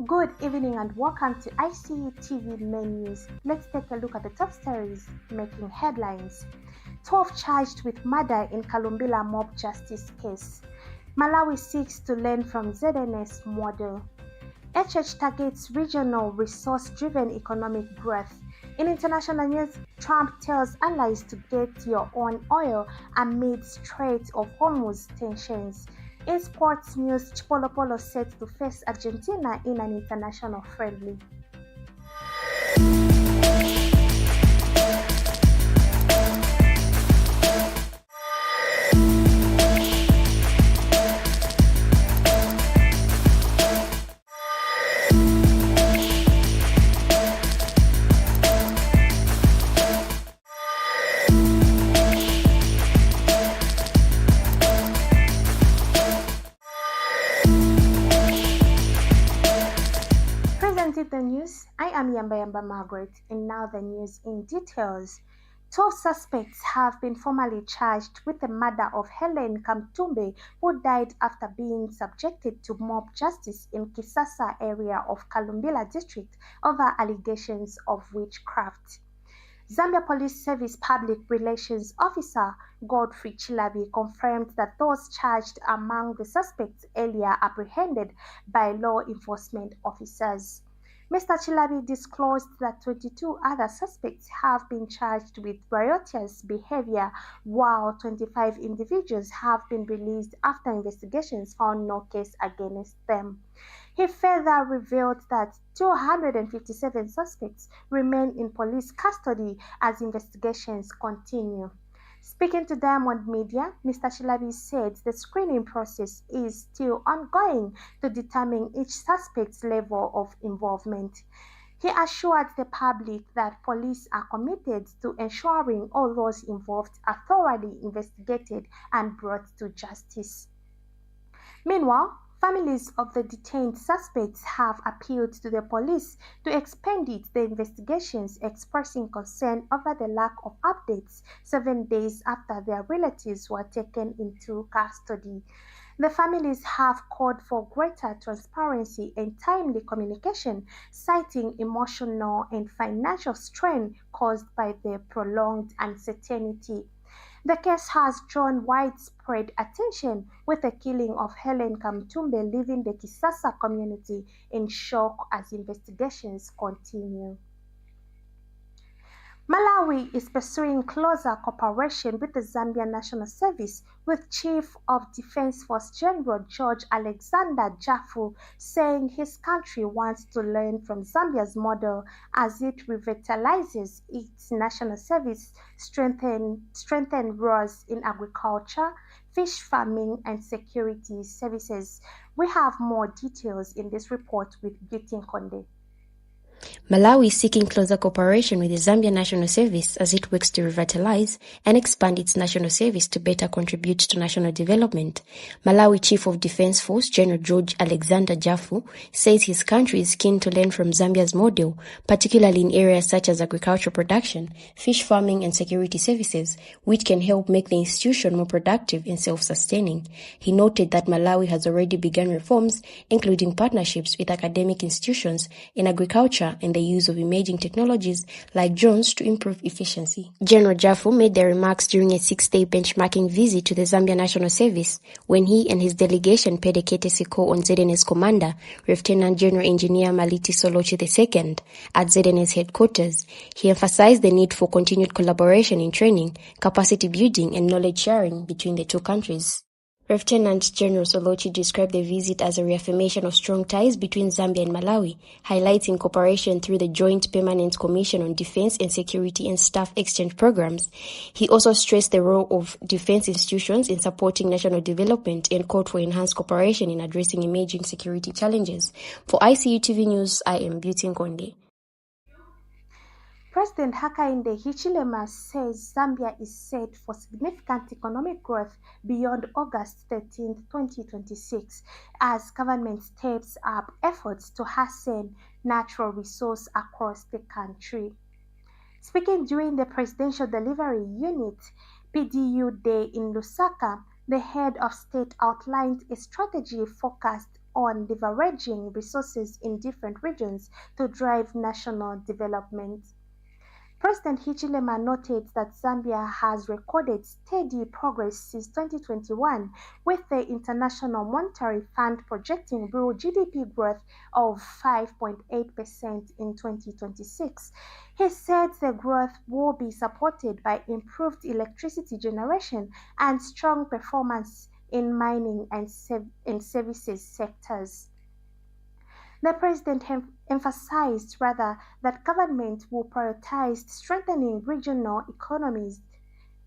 Good evening and welcome to ICU TV Main News. Let's take a look at the top stories making headlines. 12 charged with murder in Kalumbila mob justice case. Malawi seeks to learn from ZNS model. HH targets regional resource-driven economic growth. In international news, Trump tells allies to get your own oil amid Strait of Hormuz tensions. In sports news, Chipolipolo set to face Argentina in an international friendly. Presenting the news, I am Yamba Margaret, and now the news in details. 12 suspects have been formally charged with the murder of Helen Kamtumbe, who died after being subjected to mob justice in Kisasa area of Kalumbila district over allegations of witchcraft. Zambia Police Service Public Relations Officer Godfrey Chilabi confirmed that those charged among the suspects earlier apprehended by law enforcement officers. Mr. Chilabi disclosed that 22 other suspects have been charged with riotous behavior, while 25 individuals have been released after investigations found no case against them. He further revealed that 257 suspects remain in police custody as investigations continue. Speaking to Diamond Media, Mr. Chilabi said the screening process is still ongoing to determine each suspect's level of involvement. He assured the public that police are committed to ensuring all those involved are thoroughly investigated and brought to justice. Meanwhile, families of the detained suspects have appealed to the police to expedite the investigations, expressing concern over the lack of updates 7 days after their relatives were taken into custody. The families have called for greater transparency and timely communication, citing emotional and financial strain caused by the prolonged uncertainty. The case has drawn widespread attention, with the killing of Helen Kamtumbe leaving the Kisasa community in shock as investigations continue. Malawi is pursuing closer cooperation with the Zambia National Service, with Chief of Defense Force General George Alexander Jafu saying his country wants to learn from Zambia's model as it revitalizes its national service, strengthen roles in agriculture, fish farming, and security services. We have more details in this report with Beauty Konde. Malawi is seeking closer cooperation with the Zambia National Service as it works to revitalize and expand its national service to better contribute to national development. Malawi Chief of Defense Force General George Alexander Jafu says his country is keen to learn from Zambia's model, particularly in areas such as agricultural production, fish farming, and security services, which can help make the institution more productive and self-sustaining. He noted that Malawi has already begun reforms, including partnerships with academic institutions in agriculture and the use of emerging technologies like drones to improve efficiency. General Jafu made the remarks during a 6-day benchmarking visit to the Zambia National Service when he and his delegation paid a courtesy call on ZNS Commander, Lieutenant General Engineer Maliti Solochi II, at ZNS headquarters. He emphasized the need for continued collaboration in training, capacity building, and knowledge sharing between the two countries. Lieutenant General Solochi described the visit as a reaffirmation of strong ties between Zambia and Malawi, highlighting cooperation through the Joint Permanent Commission on Defense and Security and Staff Exchange Programs. He also stressed the role of defense institutions in supporting national development and called for enhanced cooperation in addressing emerging security challenges. For ICU TV News, I am Beauty Konde. President Hakainde Hichilema says Zambia is set for significant economic growth beyond August 13, 2026, as government steps up efforts to hasten natural resources across the country. Speaking during the Presidential Delivery Unit PDU Day in Lusaka, the head of state outlined a strategy focused on leveraging resources in different regions to drive national development. President Hichilema noted that Zambia has recorded steady progress since 2021, with the International Monetary Fund projecting real GDP growth of 5.8% in 2026. He said the growth will be supported by improved electricity generation and strong performance in mining and services sectors. The president emphasized that government will prioritize strengthening regional economies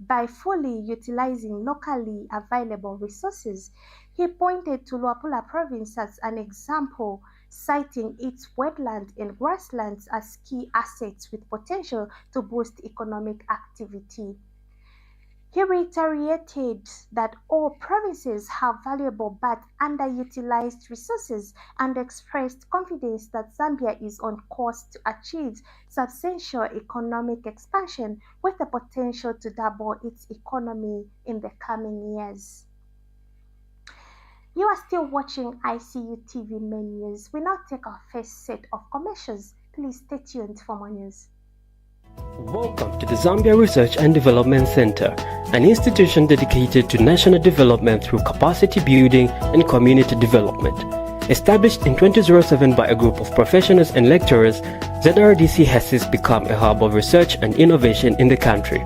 by fully utilizing locally available resources. He pointed to Luapula province as an example, citing its wetland and grasslands as key assets with potential to boost economic activity. He reiterated that all provinces have valuable but underutilized resources and expressed confidence that Zambia is on course to achieve substantial economic expansion with the potential to double its economy in the coming years. You are still watching ICU TV Main News. We now take our first set of commercials. Please stay tuned for more news. Welcome to the Zambia Research and Development Center, an institution dedicated to national development through capacity building and community development. Established in 2007 by a group of professionals and lecturers, ZRDC has since become a hub of research and innovation in the country.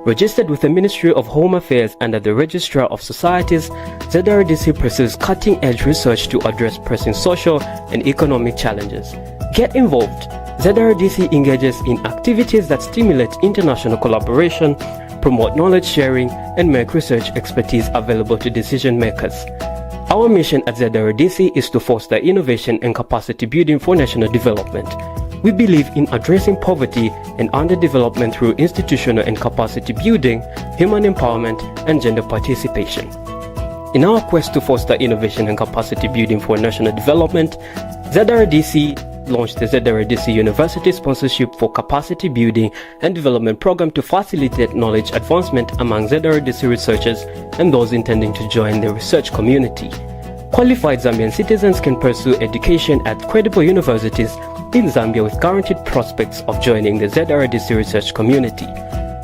Registered with the Ministry of Home Affairs under the Registrar of Societies, ZRDC pursues cutting-edge research to address pressing social and economic challenges. Get involved. ZRDC engages in activities that stimulate international collaboration, promote knowledge sharing, and make research expertise available to decision makers. Our mission at ZRDC is to foster innovation and capacity building for national development. We believe in addressing poverty and underdevelopment through institutional and capacity building, human empowerment, and gender participation. In our quest to foster innovation and capacity building for national development, ZRDC launched the ZRDC University Sponsorship for Capacity Building and Development Program to facilitate knowledge advancement among ZRDC researchers and those intending to join the research community. Qualified Zambian citizens can pursue education at credible universities in Zambia with guaranteed prospects of joining the ZRDC research community.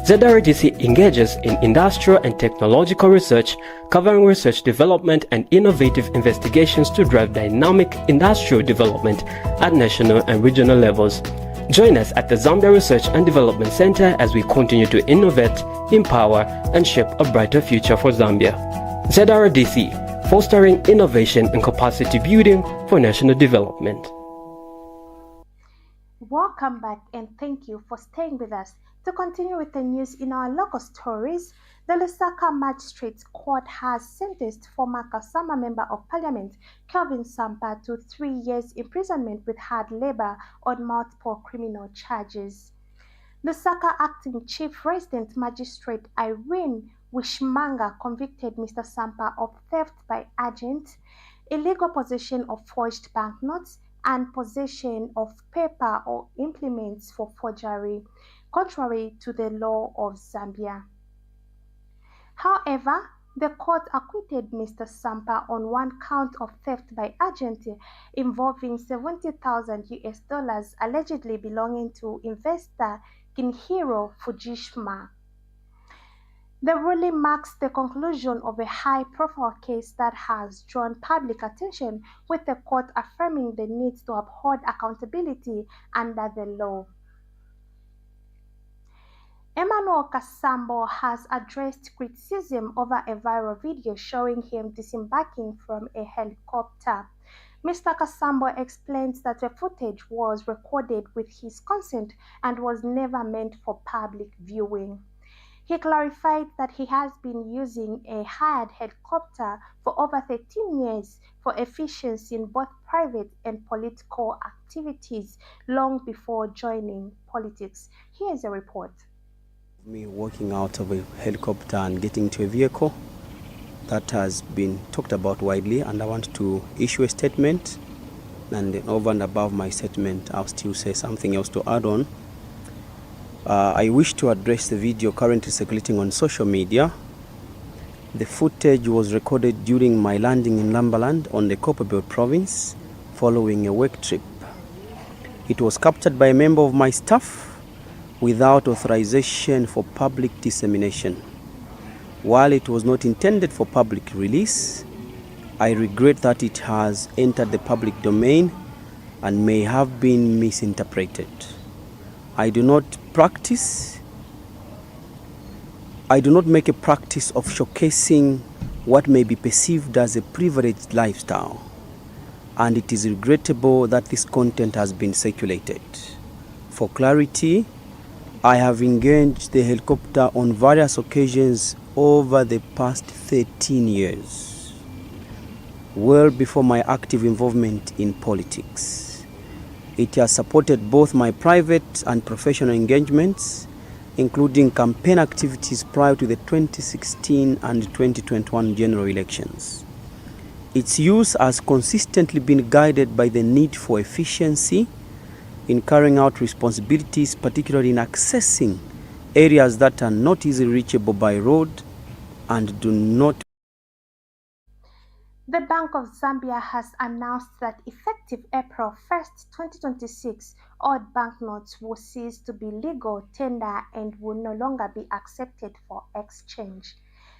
ZRDC engages in industrial and technological research, covering research development and innovative investigations to drive dynamic industrial development at national and regional levels. Join us at the Zambia Research and Development Center as we continue to innovate, empower, and shape a brighter future for Zambia. ZRDC, fostering innovation and capacity building for national development. Welcome back and thank you for staying with us. To continue with the news in our local stories, the Lusaka Magistrates Court has sentenced former Kasama Member of Parliament Kelvin Sampa to 3 years imprisonment with hard labor on multiple criminal charges. Lusaka Acting Chief Resident Magistrate Irene Wishmanga convicted Mr. Sampa of theft by agent, illegal possession of forged banknotes, and possession of paper or implements for forgery, contrary to the law of Zambia. However, the court acquitted Mr. Sampa on one count of theft by agent involving $70,000 allegedly belonging to investor Kinhiro Fujishima. The ruling marks the conclusion of a high-profile case that has drawn public attention, with the court affirming the need to uphold accountability under the law. Emmanuel Kasambo has addressed criticism over a viral video showing him disembarking from a helicopter. Mr. Kasambo explains that the footage was recorded with his consent and was never meant for public viewing. He clarified that he has been using a hired helicopter for over 13 years for efficiency in both private and political activities long before joining politics. Here's a report. Me walking out of a helicopter and getting to a vehicle, that has been talked about widely, and I want to issue a statement, and over and above my statement I'll still say something else to add on. I wish to address the video currently circulating on social media The footage was recorded during my landing in Lambaland on the Copperbelt province following a work trip. It was captured by a member of my staff without authorization for public dissemination. While it was not intended for public release, I regret that it has entered the public domain and may have been misinterpreted. I do not make a practice of showcasing what may be perceived as a privileged lifestyle, and it is regrettable that this content has been circulated. For clarity, I have engaged the helicopter on various occasions over the past 13 years, well before my active involvement in politics. It has supported both my private and professional engagements, including campaign activities prior to the 2016 and 2021 general elections. Its use has consistently been guided by the need for efficiency in carrying out responsibilities, particularly in accessing areas that are not easily reachable by road and do not. The Bank of Zambia has announced that effective April 1st, 2026, old banknotes will cease to be legal tender and will no longer be accepted for exchange.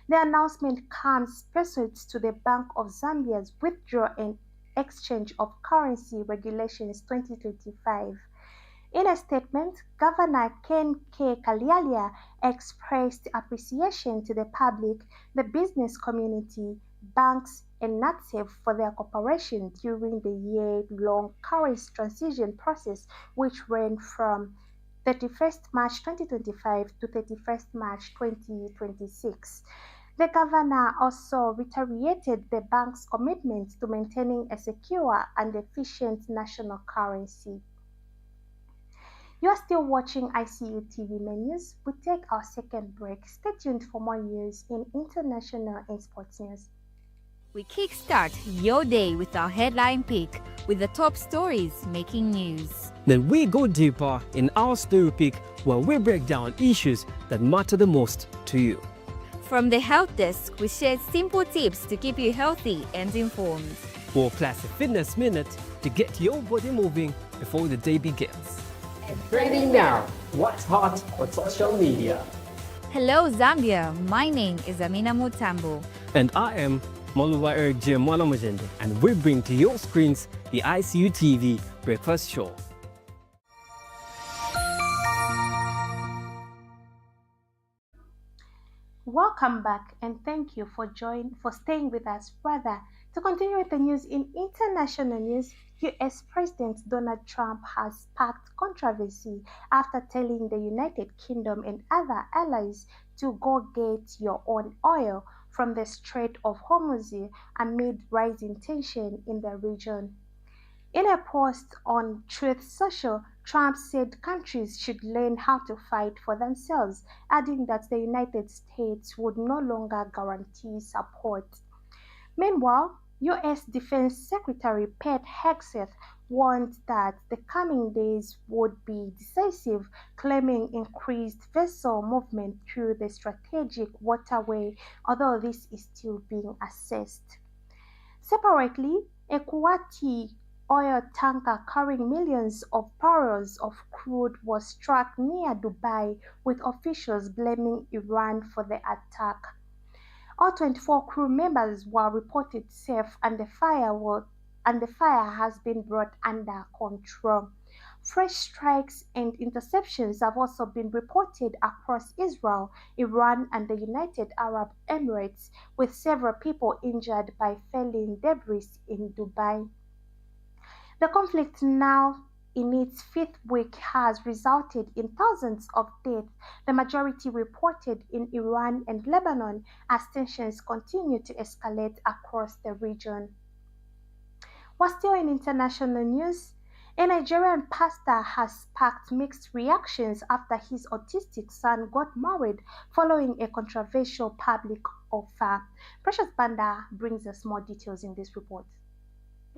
The announcement comes pursuant to the Bank of Zambia's Withdrawal and Exchange of Currency Regulations 2025. In a statement, Governor Ken K. Kalialia expressed appreciation to the public, the business community, banks, and NATSEF for their cooperation during the year-long currency transition process, which ran from 31st March 2025 to 31st March 2026. The governor also reiterated the bank's commitment to maintaining a secure and efficient national currency. You are still watching ICU TV Main News. We take our second break. Stay tuned for more news in international and sports news. We kickstart your day with our headline pick with the top stories making news. Then we go deeper in our story pick where we break down issues that matter the most to you. From the Health Desk, we share simple tips to keep you healthy and informed. Or Classic Fitness Minute to get your body moving before the day begins. And trending now, what's hot on social media? Hello Zambia, my name is Amina Mutambo. And I am Moluwa Erjemwalamajende, and we bring to your screens the ICU TV Breakfast Show. Welcome back, and thank you for staying with us. Further, to continue with the news in international news, U.S. President Donald Trump has sparked controversy after telling the United Kingdom and other allies to go get your own oil from the Strait of Hormuz amid rising tension in the region. In a post on Truth Social, Trump said countries should learn how to fight for themselves, adding that the United States would no longer guarantee support. Meanwhile, U.S. Defense Secretary Pete Hegseth warned that the coming days would be decisive, claiming increased vessel movement through the strategic waterway, although this is still being assessed. Separately, a Kuwaiti oil tanker carrying millions of barrels of crude was struck near Dubai, with officials blaming Iran for the attack. All 24 crew members were reported safe, and the fire has been brought under control. Fresh strikes and interceptions have also been reported across Israel, Iran, and the United Arab Emirates, with several people injured by falling debris in Dubai. The conflict, now in its fifth week, has resulted in thousands of deaths, the majority reported in Iran and Lebanon, as tensions continue to escalate across the region. While still in international news, a Nigerian pastor has sparked mixed reactions after his autistic son got married following a controversial public offer. Precious Banda brings us more details in this report.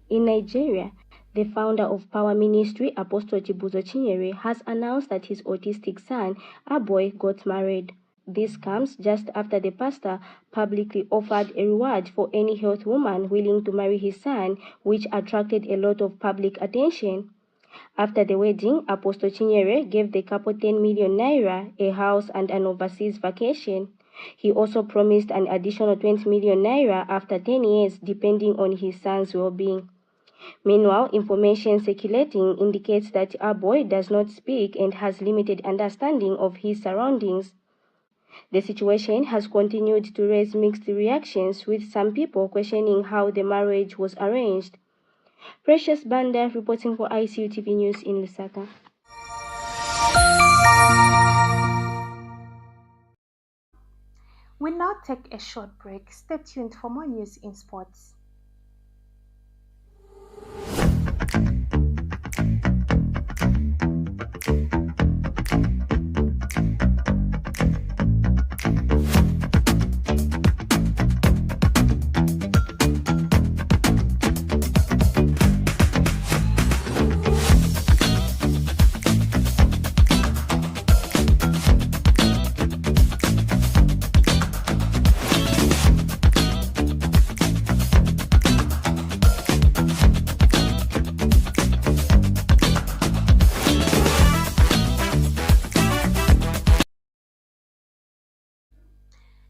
In Nigeria, the founder of Power Ministry, Apostle Chibuzo Chinyere, has announced that his autistic son, Aboy, got married. This comes just after the pastor publicly offered a reward for any health woman willing to marry his son, which attracted a lot of public attention. After the wedding, Apostle Chinyere gave the couple 10 million naira, a house and an overseas vacation. He also promised an additional 20 million naira after 10 years, depending on his son's well-being. Meanwhile, information circulating indicates that our boy does not speak and has limited understanding of his surroundings. The situation has continued to raise mixed reactions, with some people questioning how the marriage was arranged. Precious Banda reporting for ICU TV News in Lusaka. We now take a short break. Stay tuned for more news in sports.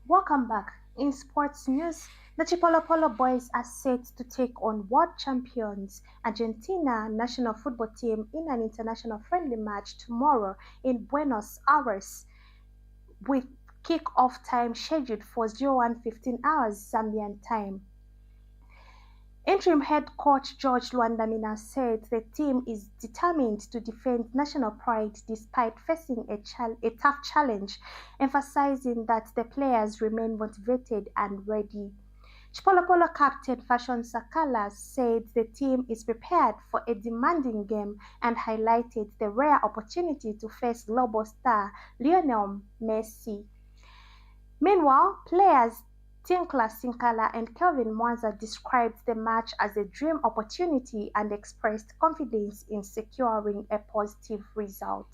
Welcome back. In sports news, the Chipolipolo boys are set to take on world champions Argentina national football team in an international friendly match tomorrow in Buenos Aires, with kick-off time scheduled for 01:15 hours Zambian time. Interim head coach George Luandamina said the team is determined to defend national pride despite facing a tough challenge, emphasizing that the players remain motivated and ready. Chipolipolo captain Fashion Sakala said the team is prepared for a demanding game and highlighted the rare opportunity to face global star Lionel Messi. Meanwhile, players Tinkla Sinkala and Kelvin Mwanza described the match as a dream opportunity and expressed confidence in securing a positive result.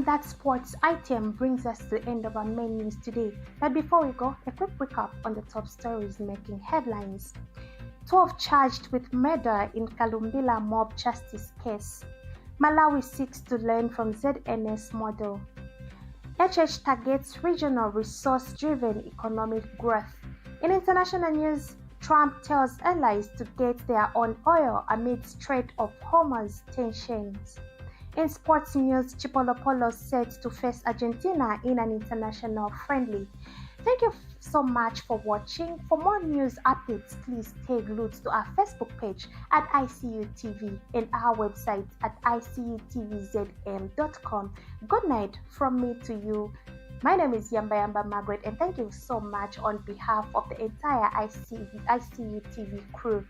That sports item brings us to the end of our main news today. But before we go, a quick recap on the top stories making headlines. 12 charged with murder in Kalumbila mob justice case. Malawi seeks to learn from ZNS model. HH targets regional resource-driven economic growth. In international news, Trump tells allies to get their own oil amid Strait of Hormuz tensions. In sports news, Chipolipolo set to face Argentina in an international friendly. Thank you so much for watching. For more news updates, please take a look to our Facebook page at ICU TV and our website at icutvzm.com. Good night from me to you. My name is Yamba Margaret, and thank you so much on behalf of the entire ICU TV crew.